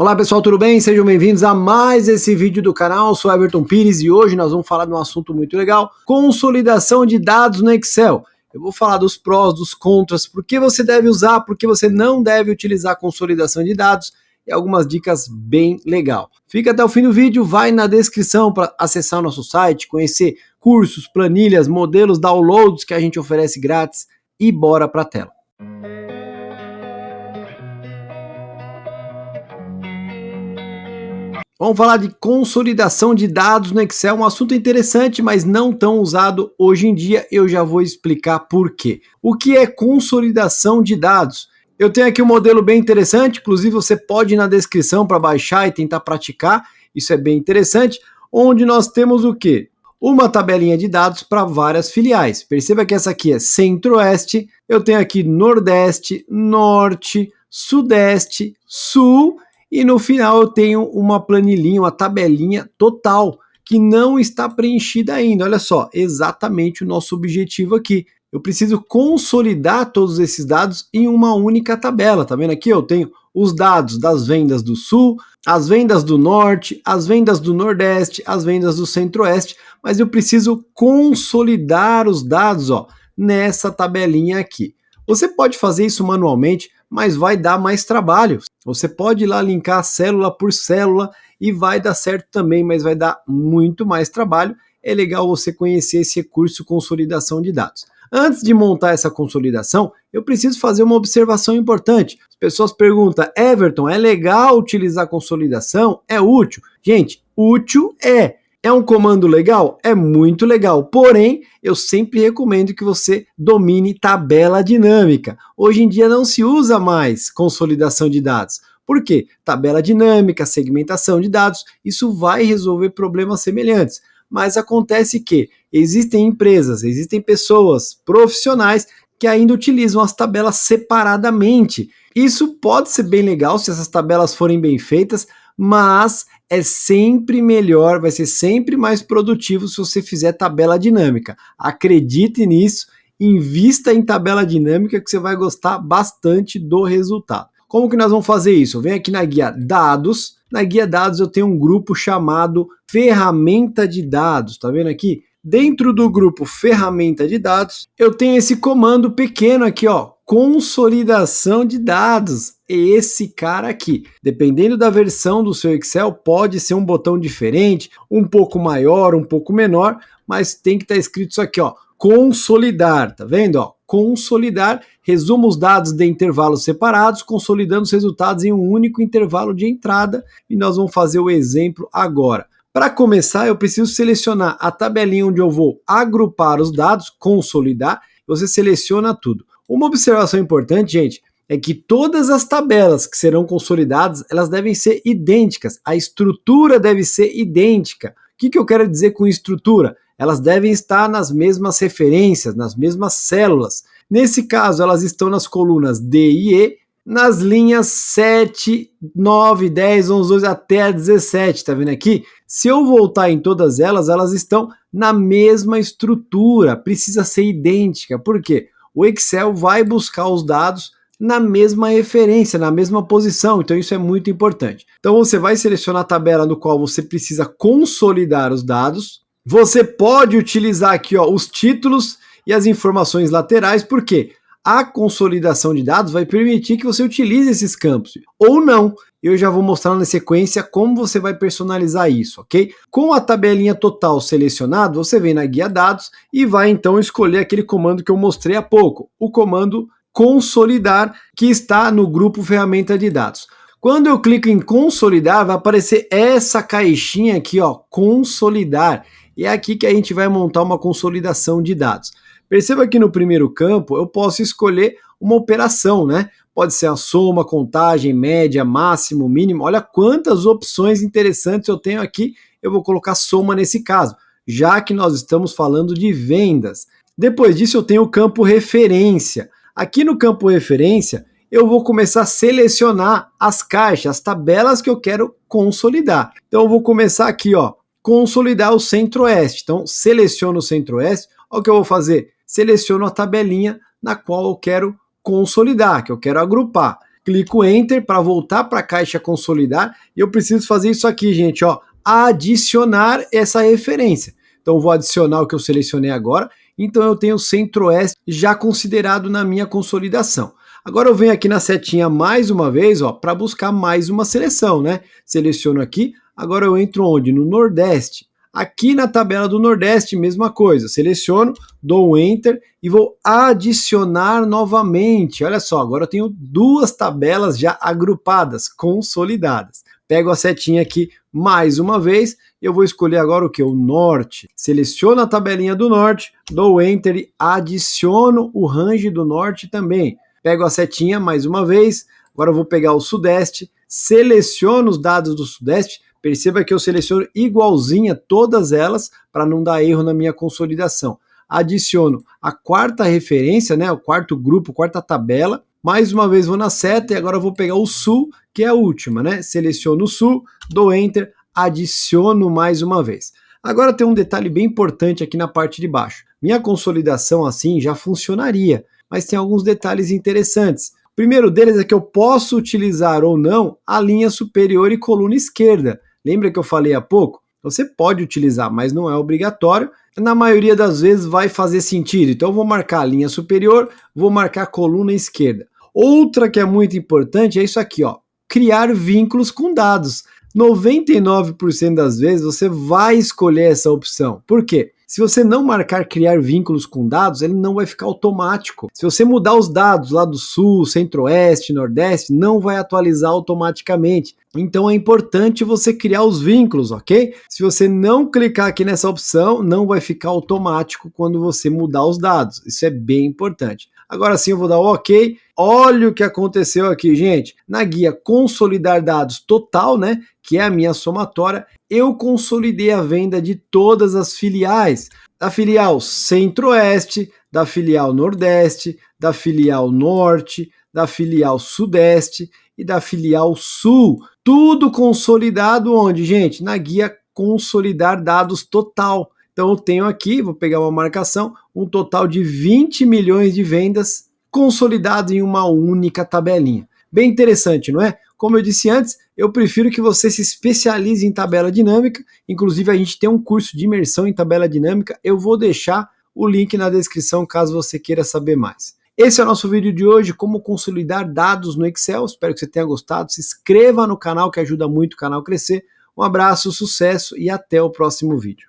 Olá pessoal, tudo bem? Sejam bem-vindos a mais esse vídeo do canal. Eu sou Everton Pires e hoje nós vamos falar de um assunto muito legal: consolidação de dados no Excel. Eu vou falar dos prós, dos contras, por que você deve usar, por que você não deve utilizar consolidação de dados e algumas dicas bem legal. Fica até o fim do vídeo, vai na descrição para acessar o nosso site, conhecer cursos, planilhas, modelos, downloads que a gente oferece grátis e bora para a tela. Vamos falar de consolidação de dados no Excel, um assunto interessante, mas não tão usado hoje em dia. Eu já vou explicar por quê. O que é consolidação de dados? Eu tenho aqui um modelo bem interessante, inclusive você pode ir na descrição para baixar e tentar praticar, isso é bem interessante, onde nós temos o quê? Uma tabelinha de dados para várias filiais. Perceba que essa aqui é Centro-Oeste, eu tenho aqui Nordeste, Norte, Sudeste, Sul, e no final eu tenho uma planilhinha, uma tabelinha total, que não está preenchida ainda. Olha só, exatamente o nosso objetivo aqui. Eu preciso consolidar todos esses dados em uma única tabela. Tá vendo aqui? Eu tenho os dados das vendas do Sul, as vendas do Norte, as vendas do Nordeste, as vendas do Centro-Oeste, mas eu preciso consolidar os dados, ó, nessa tabelinha aqui. Você pode fazer isso manualmente, mas vai dar mais trabalho. Você pode ir lá linkar célula por célula e vai dar certo também, mas vai dar muito mais trabalho. É legal você conhecer esse recurso consolidação de dados. Antes de montar essa consolidação, eu preciso fazer uma observação importante. As pessoas perguntam: Everton, é legal utilizar consolidação? É útil? Gente, útil é. É um comando legal? É muito legal, porém, eu sempre recomendo que você domine tabela dinâmica. Hoje em dia não se usa mais consolidação de dados. Por quê? Tabela dinâmica, segmentação de dados, isso vai resolver problemas semelhantes. Mas acontece que existem empresas, existem pessoas, profissionais que ainda utilizam as tabelas separadamente. Isso pode ser bem legal se essas tabelas forem bem feitas, mas é sempre melhor, vai ser sempre mais produtivo se você fizer tabela dinâmica. Acredite nisso, invista em tabela dinâmica que você vai gostar bastante do resultado. Como que nós vamos fazer isso? Vem aqui na guia Dados. Na guia Dados eu tenho um grupo chamado Ferramenta de Dados, tá vendo aqui? Dentro do grupo Ferramenta de Dados, eu tenho esse comando pequeno aqui, ó, consolidação de dados. Esse cara aqui. Dependendo da versão do seu Excel, pode ser um botão diferente, um pouco maior, um pouco menor, mas tem que estar escrito isso aqui, ó, consolidar, tá vendo, ó? Consolidar, resuma os dados de intervalos separados, consolidando os resultados em um único intervalo de entrada, e nós vamos fazer o exemplo agora. Para começar, eu preciso selecionar a tabelinha onde eu vou agrupar os dados, consolidar, você seleciona tudo. Uma observação importante, gente, é que todas as tabelas que serão consolidadas, elas devem ser idênticas, a estrutura deve ser idêntica. O que eu quero dizer com estrutura? Elas devem estar nas mesmas referências, nas mesmas células. Nesse caso, elas estão nas colunas D e E, nas linhas 7, 9, 10, 11, 12 até a 17, tá vendo aqui? Se eu voltar em todas elas, elas estão na mesma estrutura, precisa ser idêntica. Por quê? O Excel vai buscar os dados na mesma referência, na mesma posição, então isso é muito importante. Então você vai selecionar a tabela no qual você precisa consolidar os dados. Você pode utilizar aqui, ó, os títulos e as informações laterais, porque a consolidação de dados vai permitir que você utilize esses campos, ou não. Eu já vou mostrar na sequência como você vai personalizar isso, ok? Com a tabelinha total selecionada, você vem na guia dados e vai então escolher aquele comando que eu mostrei há pouco, o comando consolidar, que está no grupo ferramenta de dados. Quando eu clico em consolidar, vai aparecer essa caixinha aqui, ó, consolidar. E é aqui que a gente vai montar uma consolidação de dados. Perceba que no primeiro campo eu posso escolher uma operação, né? Pode ser a soma, contagem, média, máximo, mínimo. Olha quantas opções interessantes eu tenho aqui. Eu vou colocar soma nesse caso, já que nós estamos falando de vendas. Depois disso eu tenho o campo referência. Aqui no campo referência eu vou começar a selecionar as caixas, as tabelas que eu quero consolidar. Então eu vou começar aqui, ó, consolidar o Centro-Oeste. Então seleciono o Centro-Oeste. Olha o que eu vou fazer. Seleciono a tabelinha na qual eu quero consolidar, que eu quero agrupar. clico Enter para voltar para a caixa consolidar e eu preciso fazer isso aqui, gente, ó, adicionar essa referência. Então vou adicionar o que eu selecionei agora, então eu tenho o Centro-Oeste já considerado na minha consolidação. Agora eu venho aqui na setinha mais uma vez, ó, para buscar mais uma seleção, né? Seleciono aqui, agora eu entro onde? No Nordeste. Aqui na tabela do Nordeste, mesma coisa, seleciono, dou um Enter e vou adicionar novamente. Olha só, agora eu tenho duas tabelas já agrupadas, consolidadas. Pego a setinha aqui mais uma vez, eu vou escolher agora o que? O Norte. Seleciono a tabelinha do Norte, dou Enter e adiciono o range do Norte também. Pego a setinha mais uma vez, agora eu vou pegar o Sudeste, seleciono os dados do Sudeste. Perceba que eu seleciono igualzinha todas elas para não dar erro na minha consolidação. Adiciono a quarta referência, né, o quarto grupo, quarta tabela. Mais uma vez vou na seta e agora eu vou pegar o Sul, que é a última, né? Seleciono o Sul, dou Enter, adiciono mais uma vez. Agora tem um detalhe bem importante aqui na parte de baixo. Minha consolidação assim já funcionaria, mas tem alguns detalhes interessantes. O primeiro deles é que eu posso utilizar ou não a linha superior e coluna esquerda. Lembra que eu falei há pouco? Você pode utilizar, mas não é obrigatório. Na maioria das vezes vai fazer sentido. Então eu vou marcar a linha superior, vou marcar a coluna esquerda. Outra que é muito importante é isso aqui, ó, criar vínculos com dados. 99% das vezes você vai escolher essa opção. Por quê? Se você não marcar criar vínculos com dados, ele não vai ficar automático. Se você mudar os dados lá do Sul, Centro-Oeste, Nordeste, não vai atualizar automaticamente. Então é importante você criar os vínculos, ok? Se você não clicar aqui nessa opção, não vai ficar automático quando você mudar os dados. Isso é bem importante. Agora sim eu vou dar OK. Olha o que aconteceu aqui, gente. Na guia Consolidar Dados Total, né, que é a minha somatória, eu consolidei a venda de todas as filiais. Da filial Centro-Oeste, da filial Nordeste, da filial Norte, da filial Sudeste e da filial Sul. Tudo consolidado onde, gente? Na guia Consolidar Dados Total. Então eu tenho aqui, vou pegar uma marcação, um total de 20 milhões de vendas consolidado em uma única tabelinha. Bem interessante, não é? Como eu disse antes, eu prefiro que você se especialize em tabela dinâmica. Inclusive a gente tem um curso de imersão em tabela dinâmica. Eu vou deixar o link na descrição caso você queira saber mais. Esse é o nosso vídeo de hoje, como consolidar dados no Excel. Espero que você tenha gostado. Se inscreva no canal que ajuda muito o canal a crescer. Um abraço, sucesso e até o próximo vídeo.